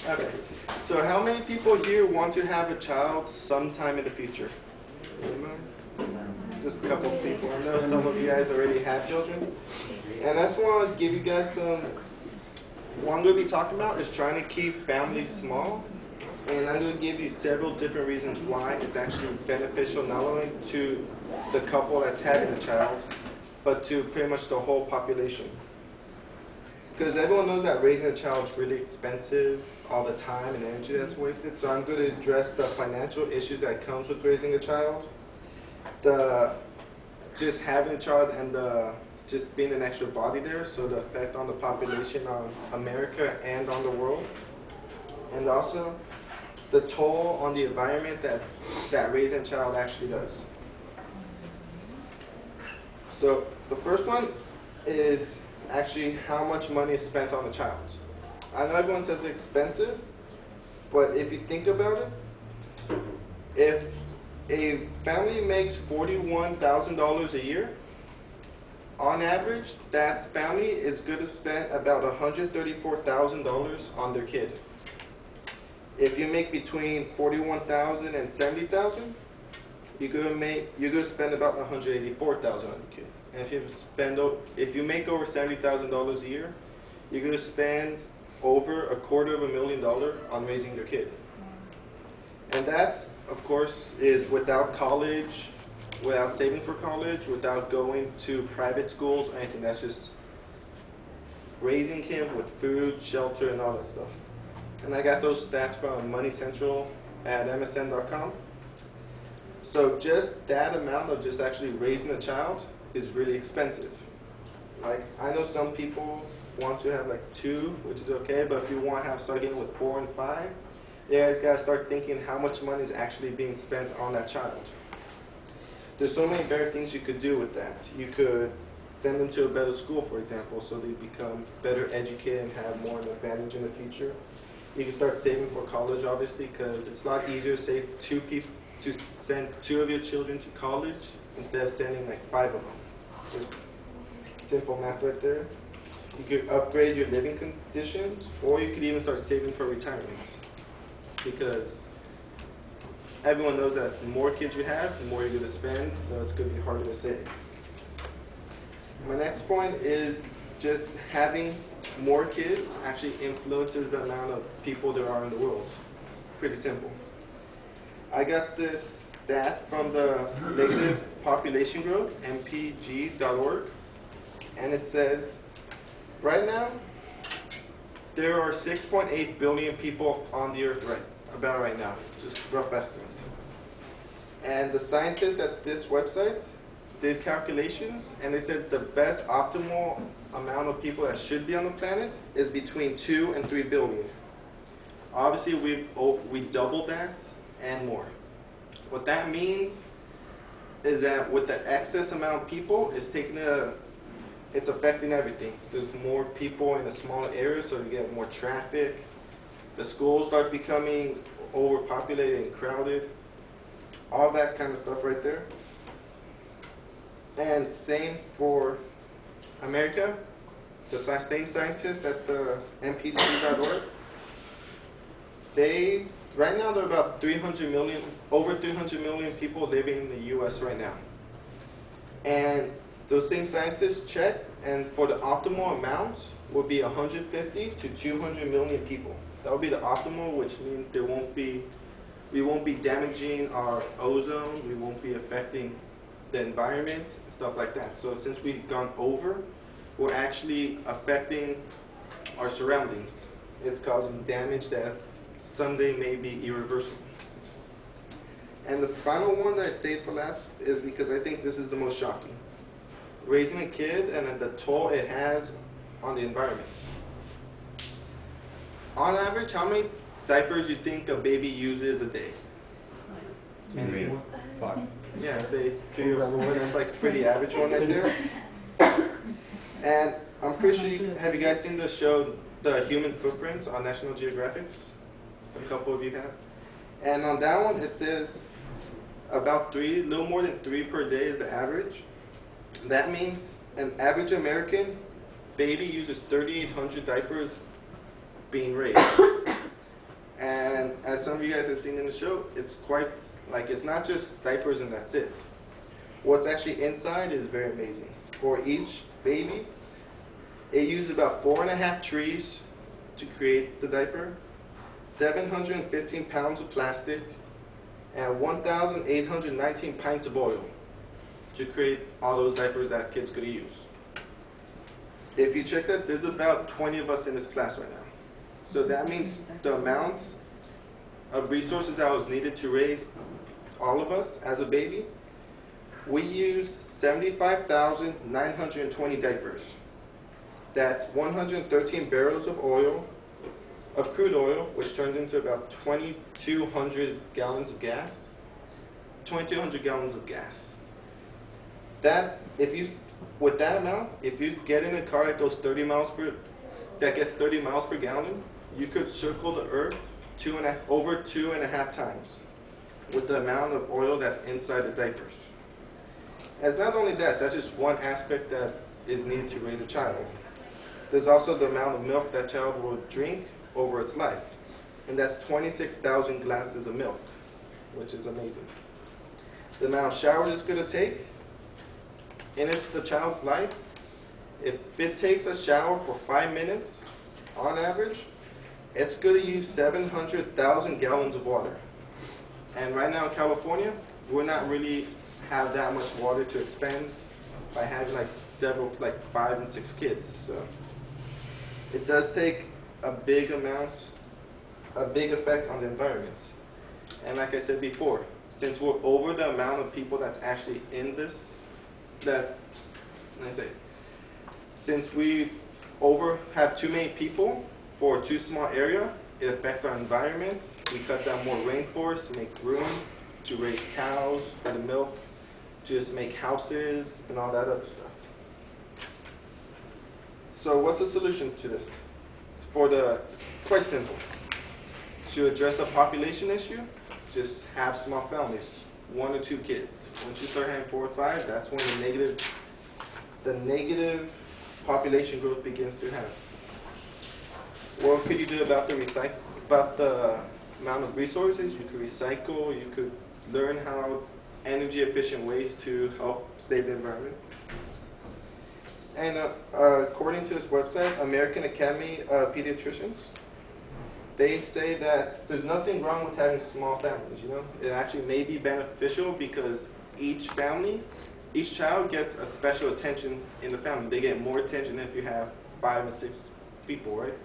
Okay. So how many people here want to have a child sometime in the future? Anybody? Just a couple of people. I know some of you guys already have children. And I just want to give you guys what I'm going to be talking about is trying to keep families small. And I'm going to give you several different reasons why it's actually beneficial not only to the couple that's having a child, but to pretty much the whole population. Because everyone knows that raising a child is really expensive, all the time and energy that's wasted. So I'm going to address the financial issues that comes with raising a child, just having a child, and just being an extra body there, so the effect on the population, on America and on the world, and also the toll on the environment that raising a child actually does. So the first one is actually how much money is spent on a child. I know everyone says it's expensive, but if you think about it, if a family makes $41,000 a year, on average, that family is going to spend about $134,000 on their kid. If you make between $41,000 and $70,000, you're going to spend about $184,000 on your kid. And if you make over $70,000 a year, you're going to spend over $250,000 on raising your kid. And that, of course, is without college, without saving for college, without going to private schools or anything. That's just raising him with food, shelter, and all that stuff. And I got those stats from Money Central at MSN.com. So just that amount of just actually raising a child is really expensive. Like, I know some people want to have like 2, which is okay, but if you want to start getting with 4 and 5, you guys got to start thinking how much money is actually being spent on that child. There's so many better things you could do with that. You could send them to a better school, for example, so they become better educated and have more of an advantage in the future. You can start saving for college, obviously, because it's a lot easier to save to send 2 of your children to college instead of sending like 5 of them. Just simple math right there. You could upgrade your living conditions, or you could even start saving for retirement, because everyone knows that the more kids you have, the more you're going to spend, so it's going to be harder to save. My next point is just having more kids actually influences the amount of people there are in the world. Pretty simple. I got this stat from the Negative Population Growth, mpg.org, and it says, right now, there are 6.8 billion people on the earth right now, just rough estimates. And the scientists at this website did calculations, and they said the best optimal amount of people that should be on the planet is between 2 and 3 billion. Obviously, we doubled that and more. What that means is that with the excess amount of people, it's affecting everything. There's more people in a smaller area, so you get more traffic. The schools start becoming overpopulated and crowded. All that kind of stuff right there. And same for America. The same scientists at the mpg.org, right now there are about over 300 million people living in the U.S. right now. And those same scientists checked, and for the optimal amount would be 150 to 200 million people. That would be the optimal, which means we won't be damaging our ozone, we won't be affecting the environment, stuff like that. So since we've gone over, we're actually affecting our surroundings. It's causing damage that someday may be irreversible. And the final one that I saved for last is because I think this is the most shocking. Raising a kid and then the toll it has on the environment. On average, how many diapers do you think a baby uses a day? 5. Yeah, say 3 or 4. That's like a pretty average one right there. And I'm pretty sure have you guys seen the show The Human Footprints on National Geographic? A couple of you have. And on that one it says about 3, little more than 3 per day is the average. That means an average American baby uses 3,800 diapers being raised. as some of you guys have seen in the show, it's quite, like, it's not just diapers and that's it. What's actually inside is very amazing. For each baby, it uses about 4.5 trees to create the diaper, 715 pounds of plastic, and 1,819 pints of oil to create all those diapers that kids could use. If you check that, there's about 20 of us in this class right now. So that means the amount of resources that was needed to raise all of us as a baby, we used 75,920 diapers. That's 113 barrels of oil, of crude oil, which turns into about 2,200 gallons of gas. 2,200 gallons of gas. That, with that amount, if you get in a car that gets 30 miles per gallon, you could circle the earth over 2.5 times with the amount of oil that's inside the diapers. As not only that, that's just one aspect that is needed to raise a child. There's also the amount of milk that child will drink over its life, and that's 26,000 glasses of milk, which is amazing. The amount of showers it's going to take in the child's life, if it takes a shower for 5 minutes, on average, it's going to use 700,000 gallons of water. And right now in California, we're not really have that much water to expend by having like 5 and 6 kids. So it does take a big effect on the environment. And like I said before, since we're over the amount of people that's actually in this, since we have too many people for a too small area, it affects our environment. We cut down more rainforests to make room to raise cows for the milk, to just make houses and all that other stuff. So what's the solution to this? Quite simple. To address the population issue, just have small families, 1 or 2 kids. Once you start having 4 or 5, that's when the negative population growth begins to happen. What could you do about the amount of resources? You could recycle. You could learn how energy efficient ways to help save the environment. And according to this website, American Academy of Pediatricians, they say that there's nothing wrong with having small families. You know, it actually may be beneficial because each child gets a special attention in the family. They get more attention if you have 5 and 6 people, right?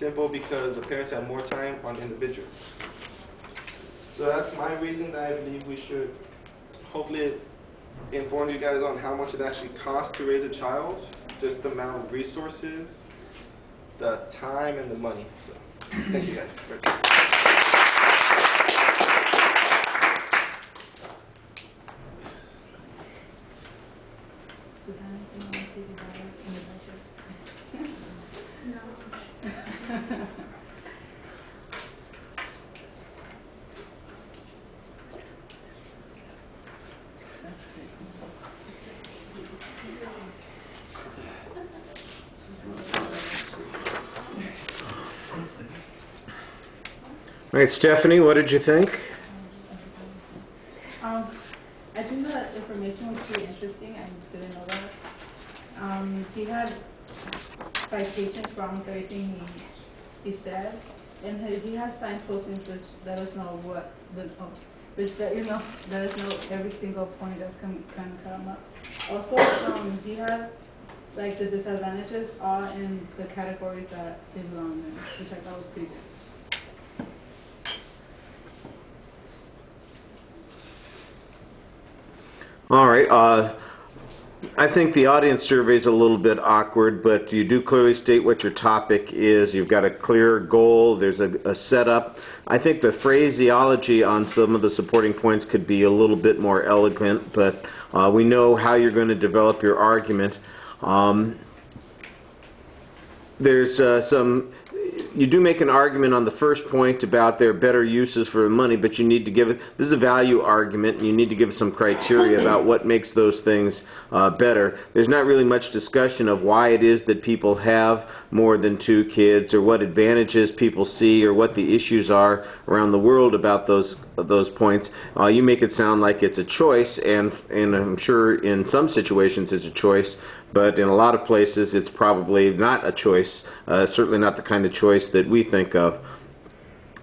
Simple because the parents have more time on individuals. So that's my reason that I believe we should hopefully inform you guys on how much it actually costs to raise a child, just the amount of resources, the time, and the money. So, thank you guys. All right, Stephanie, what did you think? I think the information was pretty interesting. I didn't know that. He had citations for almost everything he said, and he has signposts which let us know let us know every single point that's can come up. Also, he has like the disadvantages all in the categories that they belong in, which I thought was pretty good. All right. I think the audience survey is a little bit awkward, but you do clearly state what your topic is. You've got a clear goal. There's a setup. I think the phraseology on some of the supporting points could be a little bit more eloquent, but we know how you're going to develop your argument. There's you do make an argument on the first point about there are better uses for the money, but you need to give it, this is a value argument, and you need to give some criteria about what makes those things better. There's not really much discussion of why it is that people have more than 2 kids, or what advantages people see, or what the issues are around the world about those points. You make it sound like it's a choice, and I'm sure in some situations it's a choice, but in a lot of places it's probably not a choice, certainly not the kind of choice that we think of.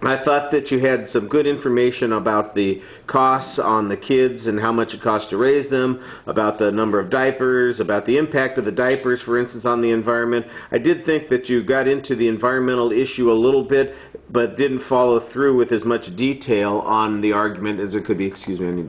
I thought that you had some good information about the costs on the kids and how much it costs to raise them, about the number of diapers, about the impact of the diapers, for instance, on the environment. I did think that you got into the environmental issue a little bit, but didn't follow through with as much detail on the argument as it could be. Excuse me, I need